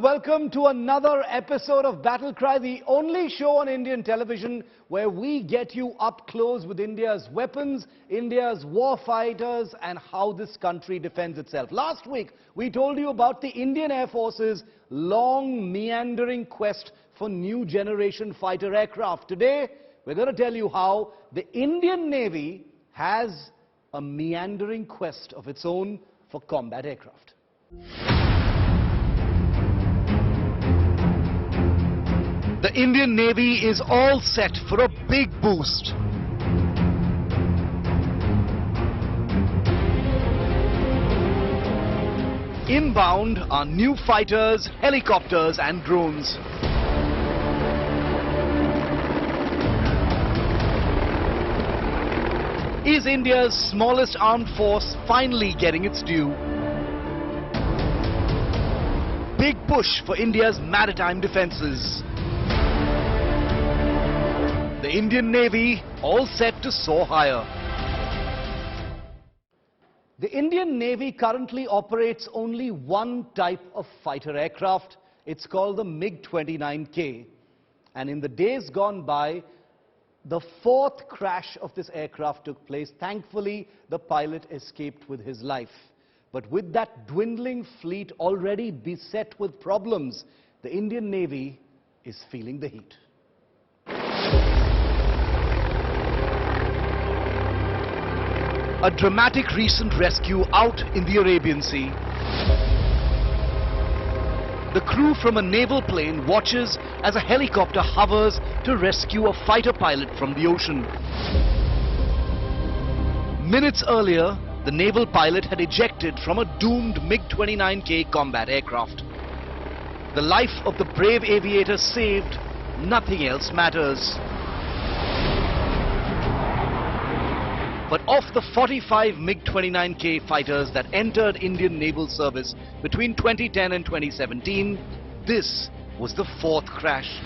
welcome to another episode of Battle Cry, the only show on Indian television where we get you up close with India's weapons, India's war fighters, and how this country defends itself. Last week, we told you about the Indian Air Force's long, meandering quest for new generation fighter aircraft. Today, we're going to tell you how the Indian Navy has a meandering quest of its own for combat aircraft. The Indian Navy is all set for a big boost. Inbound are new fighters, helicopters and drones. Is India's smallest armed force finally getting its due? Big push for India's maritime defences. The Indian Navy all set to soar higher. The Indian Navy currently operates only one type of fighter aircraft. It's called the MiG-29K. And in the days gone by, the fourth crash of this aircraft took place. Thankfully, the pilot escaped with his life. But with that dwindling fleet already beset with problems, the Indian Navy is feeling the heat. A dramatic recent rescue out in the Arabian Sea. The crew from a naval plane watches as a helicopter hovers to rescue a fighter pilot from the ocean. Minutes earlier, the naval pilot had ejected from a doomed MiG-29K combat aircraft. The life of the brave aviator saved, nothing else matters. But of the 45 MiG-29K fighters that entered Indian naval service between 2010 and 2017, this was the fourth crash.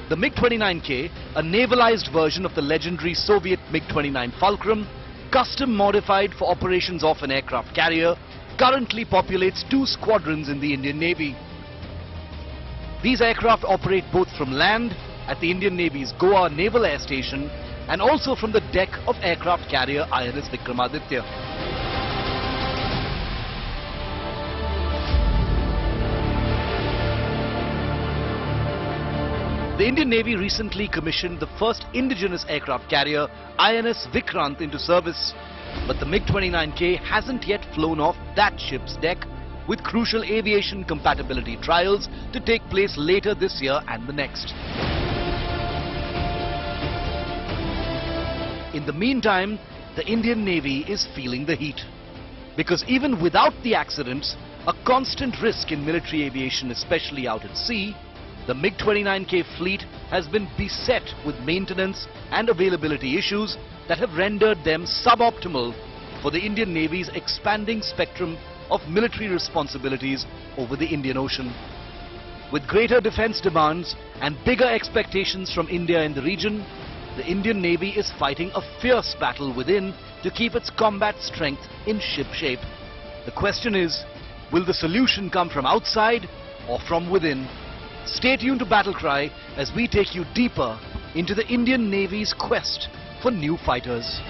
The MiG-29K, a navalized version of the legendary Soviet MiG-29 Fulcrum, custom modified for operations off an aircraft carrier, currently populates 2 squadrons in the Indian Navy. These aircraft operate both from land at the Indian Navy's Goa Naval Air Station and also from the deck of aircraft carrier INS Vikramaditya. The Indian Navy recently commissioned the first indigenous aircraft carrier INS Vikrant into service, but the MiG-29K hasn't yet flown off that ship's deck, with crucial aviation compatibility trials to take place later this year and the next. In the meantime, the Indian Navy is feeling the heat. Because even without the accidents, a constant risk in military aviation, especially out at sea, the MiG-29K fleet has been beset with maintenance and availability issues that have rendered them suboptimal for the Indian Navy's expanding spectrum of military responsibilities over the Indian Ocean. With greater defense demands and bigger expectations from India in the region, the Indian Navy is fighting a fierce battle within to keep its combat strength in ship shape. The question is, will the solution come from outside or from within? Stay tuned to Battle Cry as we take you deeper into the Indian Navy's quest for new fighters.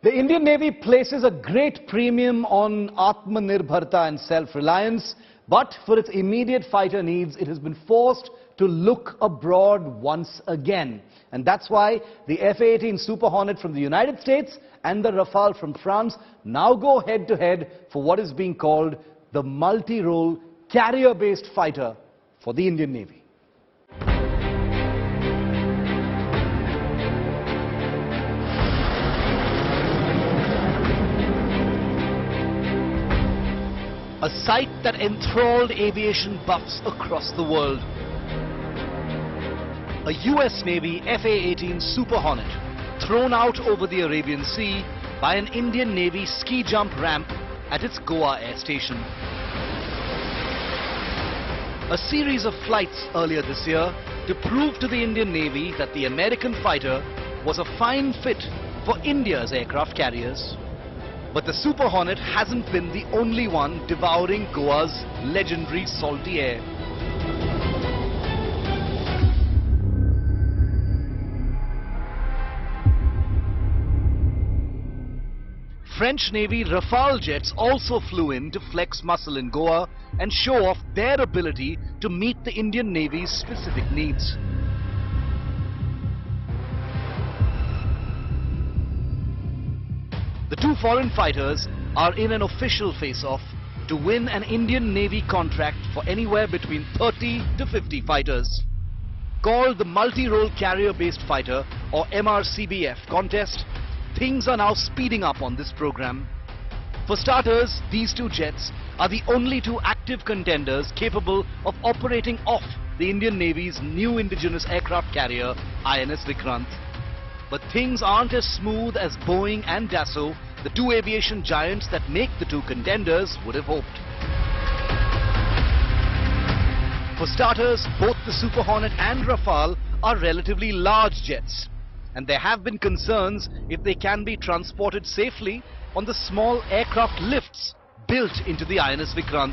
The Indian Navy places a great premium on Atmanirbharta and self-reliance, but for its immediate fighter needs, it has been forced to look abroad once again. And that's why the F-18 Super Hornet from the United States and the Rafale from France now go head-to-head for what is being called the multi-role carrier-based fighter for the Indian Navy. A sight that enthralled aviation buffs across the world. A US Navy F-18 Super Hornet thrown out over the Arabian Sea by an Indian Navy ski jump ramp at its Goa Air Station. A series of flights earlier this year to prove to the Indian Navy that the American fighter was a fine fit for India's aircraft carriers. But the Super Hornet hasn't been the only one devouring Goa's legendary salty air. French Navy Rafale jets also flew in to flex muscle in Goa and show off their ability to meet the Indian Navy's specific needs. The two foreign fighters are in an official face-off to win an Indian Navy contract for anywhere between 30 to 50 fighters. Called the Multi-Role Carrier-Based Fighter or MRCBF contest, things are now speeding up on this program. For starters, these two jets are the only two active contenders capable of operating off the Indian Navy's new indigenous aircraft carrier, INS Vikrant. But things aren't as smooth as Boeing and Dassault, the two aviation giants that make the two contenders, would have hoped. For starters, both the Super Hornet and Rafale are relatively large jets, and there have been concerns if they can be transported safely on the small aircraft lifts built into the INS Vikrant.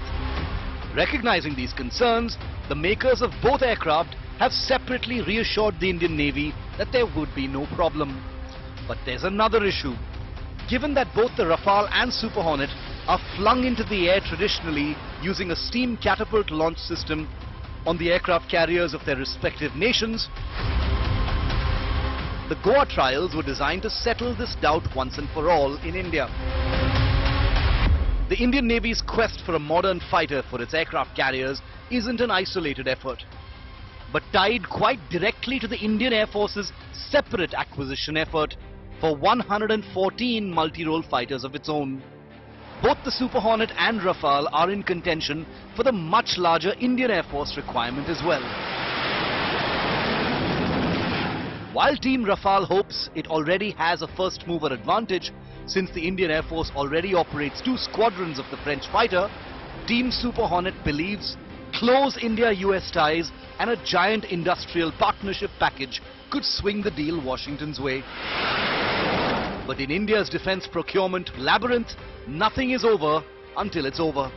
Recognizing these concerns, the makers of both aircraft have separately reassured the Indian Navy that there would be no problem. But there's another issue. Given that both the Rafale and Super Hornet are flung into the air traditionally using a steam catapult launch system on the aircraft carriers of their respective nations, the Goa trials were designed to settle this doubt once and for all in India. The Indian Navy's quest for a modern fighter for its aircraft carriers isn't an isolated effort, but tied quite directly to the Indian Air Force's separate acquisition effort for 114 multi-role fighters of its own. Both the Super Hornet and Rafale are in contention for the much larger Indian Air Force requirement as well. While Team Rafale hopes it already has a first mover advantage since the Indian Air Force already operates 2 squadrons of the French fighter, Team Super Hornet believes close India-US ties and a giant industrial partnership package could swing the deal Washington's way. But in India's defense procurement labyrinth, nothing is over until it's over.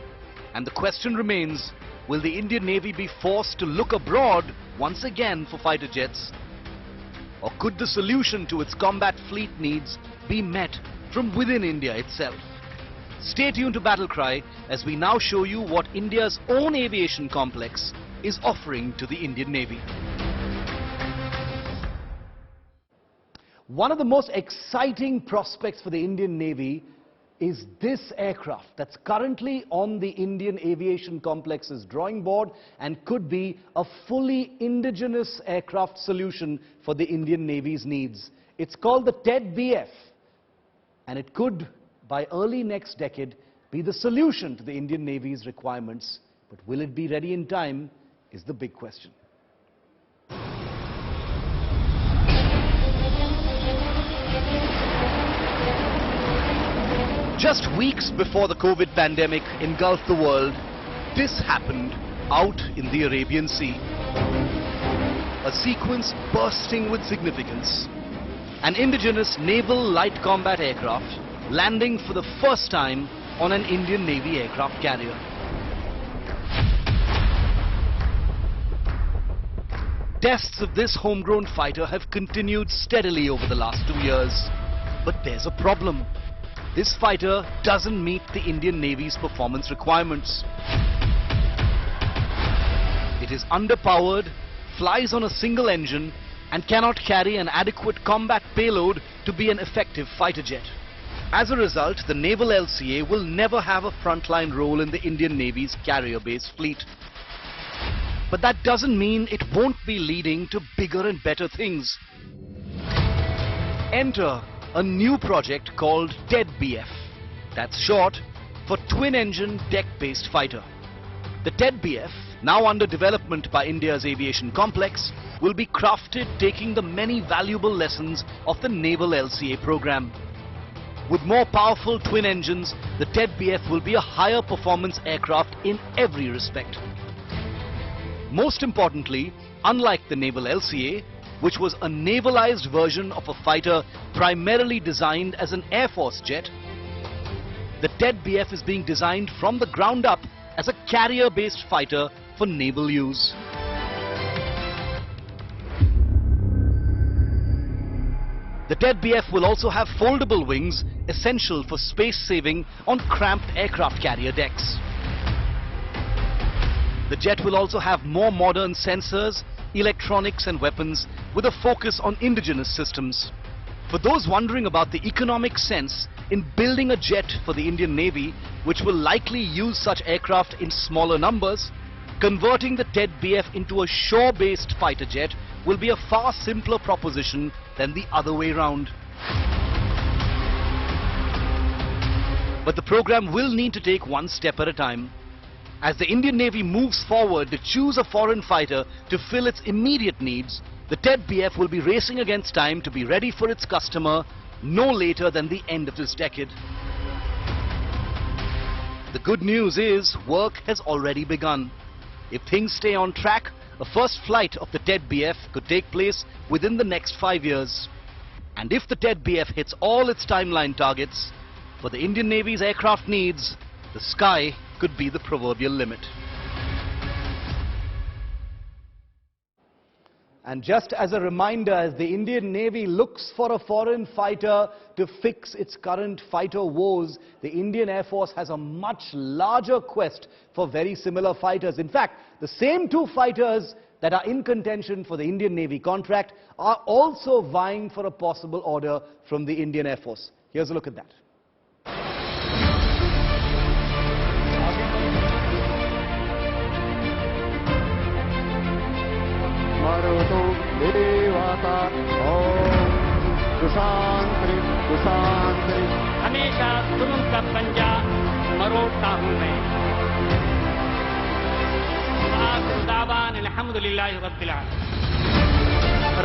And the question remains, will the Indian Navy be forced to look abroad once again for fighter jets? Or could the solution to its combat fleet needs be met from within India itself? Stay tuned to Battle Cry as we now show you what India's own aviation complex is offering to the Indian Navy. One of the most exciting prospects for the Indian Navy is this aircraft that's currently on the Indian Aviation Complex's drawing board and could be a fully indigenous aircraft solution for the Indian Navy's needs. It's called the TED-BF, and it could, by early next decade, be the solution to the Indian Navy's requirements. But will it be ready in time is the big question. Just weeks before the COVID pandemic engulfed the world, this happened out in the Arabian Sea. A sequence bursting with significance. An indigenous naval light combat aircraft landing for the first time on an Indian Navy aircraft carrier. Tests of this homegrown fighter have continued steadily over the last 2 years. But there's a problem. This fighter doesn't meet the Indian Navy's performance requirements. It is underpowered, flies on a single engine, and cannot carry an adequate combat payload to be an effective fighter jet. As a result, the Naval LCA will never have a frontline role in the Indian Navy's carrier-based fleet. But that doesn't mean it won't be leading to bigger and better things. Enter a new project called TED-BF. That's short for twin-engine deck-based fighter. The TED-BF, now under development by India's aviation complex, will be crafted taking the many valuable lessons of the Naval LCA program. With more powerful twin engines, the TED-BF will be a higher performance aircraft in every respect. Most importantly, unlike the naval LCA, which was a navalized version of a fighter primarily designed as an Air Force jet, the TED-BF is being designed from the ground up as a carrier-based fighter for naval use. The TED-BF will also have foldable wings, essential for space saving on cramped aircraft carrier decks. The jet will also have more modern sensors, electronics and weapons with a focus on indigenous systems. For those wondering about the economic sense in building a jet for the Indian Navy, which will likely use such aircraft in smaller numbers, converting the TED-BF into a shore-based fighter jet will be a far simpler proposition than the other way round. But the program will need to take one step at a time. As the Indian Navy moves forward to choose a foreign fighter to fill its immediate needs, the TED-BF will be racing against time to be ready for its customer no later than the end of this decade. The good news is work has already begun. If things stay on track, a first flight of the TED-BF could take place within the next 5 years. And if the TED-BF hits all its timeline targets, for the Indian Navy's aircraft needs, the sky could be the proverbial limit. And just as a reminder, as the Indian Navy looks for a foreign fighter to fix its current fighter woes, the Indian Air Force has a much larger quest for very similar fighters. In fact, the same two fighters that are in contention for the Indian Navy contract are also vying for a possible order from the Indian Air Force. Here's a look at that. हमेशा जुल्म का पंजा मरोड़ता हूँ मैं। दावान अल्हम्दुलिल्लाहि रब्बिल आलमीन।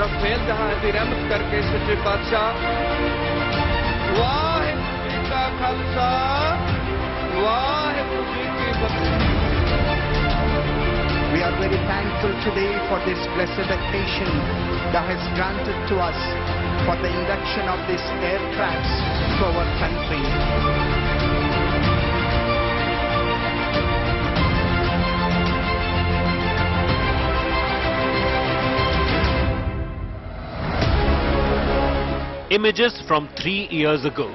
Rafale जहाज़ी रहमत करके सच्चे बादशाह वाहिगुरू जी का खालसा वाहिगुरू जी की फतेह। We are very thankful today for this blessed occasion that has granted to us for the induction of these aircrafts to our country. Images from 3 years ago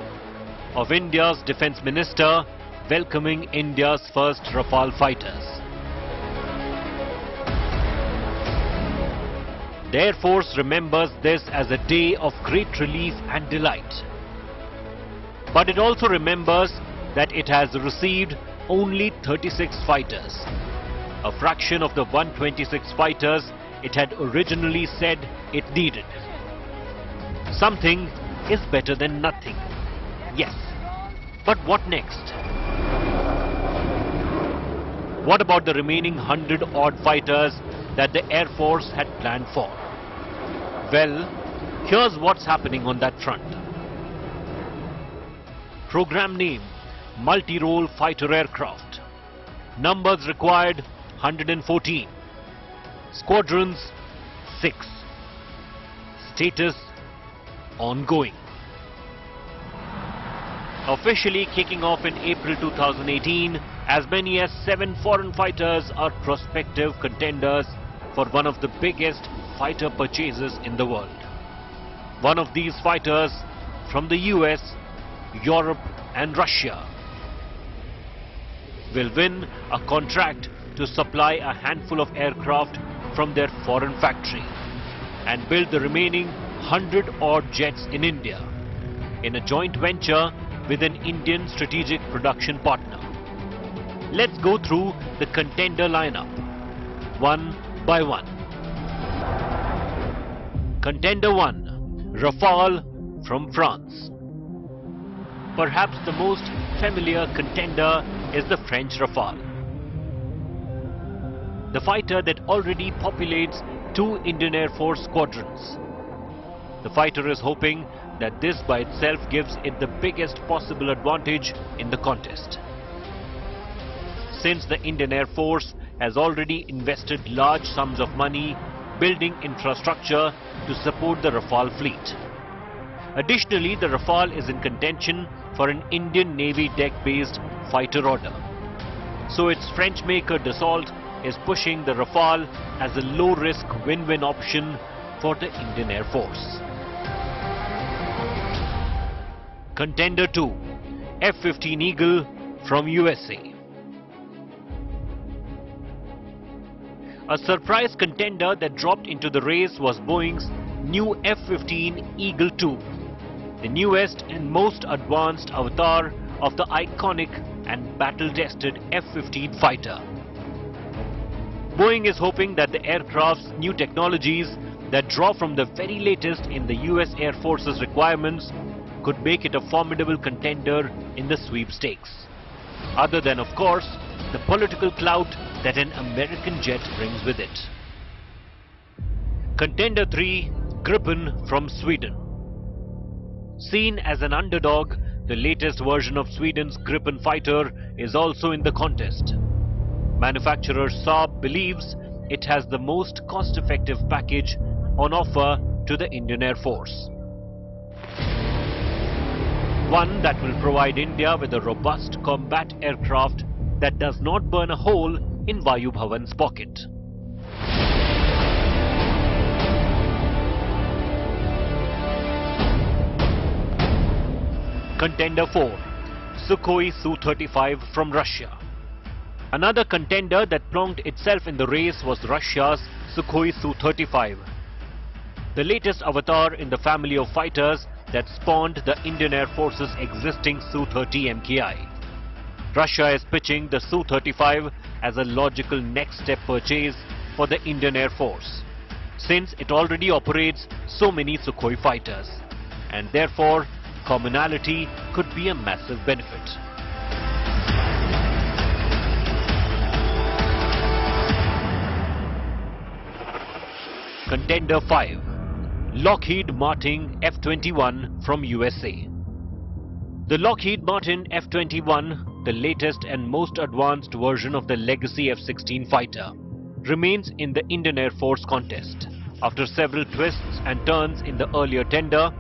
of India's Defence Minister welcoming India's first Rafale fighters. The Air Force remembers this as a day of great relief and delight. But it also remembers that it has received only 36 fighters, a fraction of the 126 fighters it had originally said it needed. Something is better than nothing. Yes, but what next? What about the remaining 100-odd fighters that the Air Force had planned for? Well, here's what's happening on that front. Program name: Multi-Role Fighter Aircraft. Numbers required: 114. Squadrons: 6. Status: ongoing. Officially kicking off in April 2018, as many as 7 foreign fighters are prospective contenders for one of the biggest fighter purchases in the world. One of these fighters from the US, Europe and Russia will win a contract to supply a handful of aircraft from their foreign factory and build the remaining 100-odd jets in India in a joint venture with an Indian strategic production partner. Let's go through the contender lineup, one by one. Contender 1, Rafale from France. Perhaps the most familiar contender is the French Rafale, the fighter that already populates 2 Indian Air Force squadrons. The fighter is hoping that this by itself gives it the biggest possible advantage in the contest. Since the Indian Air Force has already invested large sums of money building infrastructure to support the Rafale fleet. Additionally, the Rafale is in contention for an Indian Navy deck-based fighter order. So its French maker Dassault is pushing the Rafale as a low-risk win-win option for the Indian Air Force. Contender 2, F-15 Eagle from USA. A surprise contender that dropped into the race was Boeing's new F-15 Eagle II, the newest and most advanced avatar of the iconic and battle-tested F-15 fighter. Boeing is hoping that the aircraft's new technologies that draw from the very latest in the US Air Force's requirements could make it a formidable contender in the sweepstakes. Other than, of course, the political clout that an American jet brings with it. Contender 3, Gripen from Sweden. Seen as an underdog, the latest version of Sweden's Gripen fighter is also in the contest. Manufacturer Saab believes it has the most cost-effective package on offer to the Indian Air Force. One that will provide India with a robust combat aircraft that does not burn a hole in Vayu Bhavan's pocket. Contender 4, Sukhoi Su-35 from Russia. Another contender that plonked itself in the race was Russia's Sukhoi Su-35, the latest avatar in the family of fighters that spawned the Indian Air Force's existing Su-30 MKI. Russia is pitching the Su-35 as a logical next step purchase for the Indian Air Force, since it already operates so many Sukhoi fighters, and therefore commonality could be a massive benefit. Contender 5, Lockheed Martin F-21 from USA. The Lockheed Martin F-21, the latest and most advanced version of the legacy F-16 fighter, remains in the Indian Air Force contest. After several twists and turns in the earlier tender,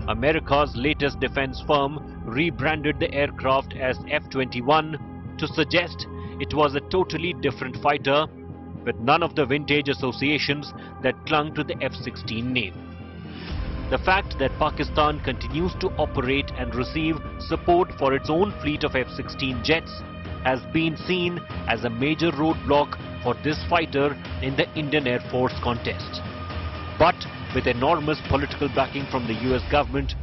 America's latest defense firm rebranded the aircraft as F-21 to suggest it was a totally different fighter with none of the vintage associations that clung to the F-16 name. The fact that Pakistan continues to operate and receive support for its own fleet of F-16 jets has been seen as a major roadblock for this fighter in the Indian Air Force contest. But with enormous political backing from the US government,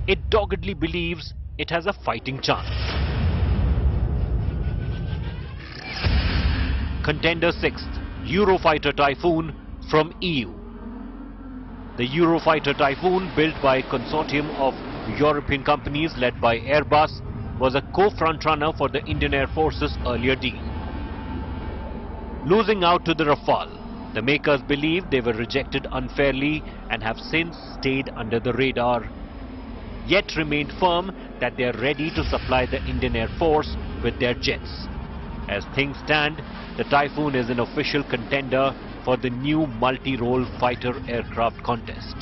it doggedly believes it has a fighting chance. Contender 6th, Eurofighter Typhoon from EU. The Eurofighter Typhoon, built by a consortium of European companies led by Airbus, was a co-frontrunner for the Indian Air Force's earlier deal. Losing out to the Rafale, the makers believe they were rejected unfairly and have since stayed under the radar, yet remained firm that they are ready to supply the Indian Air Force with their jets. As things stand, the Typhoon is an official contender for the new multi-role fighter aircraft contest.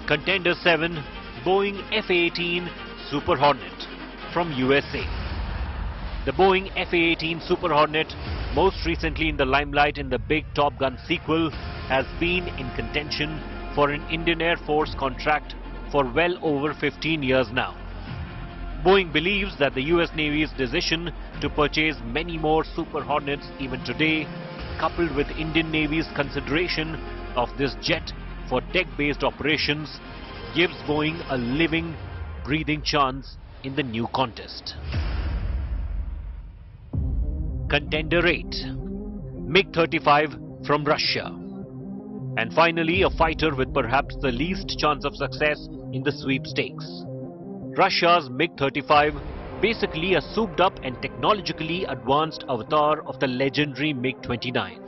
Contender 7, Boeing F-A-18 Super Hornet from USA. The Boeing F-A-18 Super Hornet, most recently in the limelight in the big Top Gun sequel, has been in contention for an Indian Air Force contract for well over 15 years now. Boeing believes that the US Navy's decision to purchase many more Super Hornets even today, coupled with Indian Navy's consideration of this jet for deck-based operations, gives Boeing a living, breathing chance in the new contest. Contender 8, MiG-35 from Russia. And finally, a fighter with perhaps the least chance of success in the sweepstakes. Russia's MiG-35, basically a souped-up and technologically advanced avatar of the legendary MiG-29.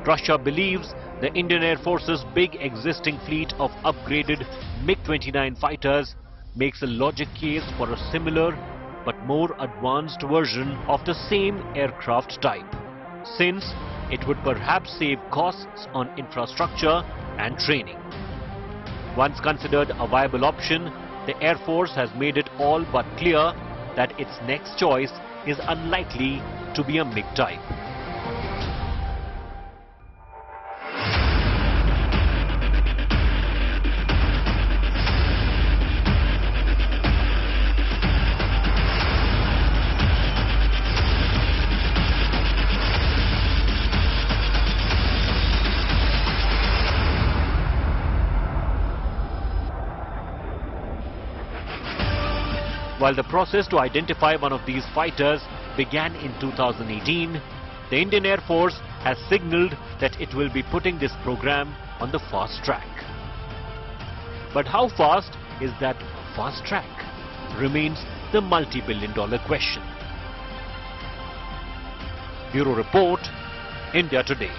Russia believes the Indian Air Force's big existing fleet of upgraded MiG-29 fighters makes a logic case for a similar but more advanced version of the same aircraft type, since it would perhaps save costs on infrastructure and training. Once considered a viable option, the Air Force has made it all but clear that its next choice is unlikely to be a MiG type. While the process to identify one of these fighters began in 2018, the Indian Air Force has signaled that it will be putting this program on the fast track. But how fast is that fast track? Remains the multi-billion-dollar question. Bureau Report, India Today.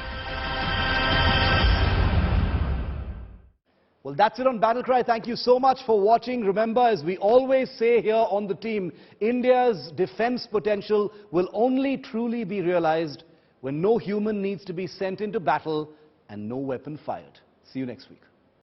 Well, that's it on Battle Cry. Thank you so much for watching. Remember, as we always say here on the team, India's defense potential will only truly be realized when no human needs to be sent into battle and no weapon fired. See you next week.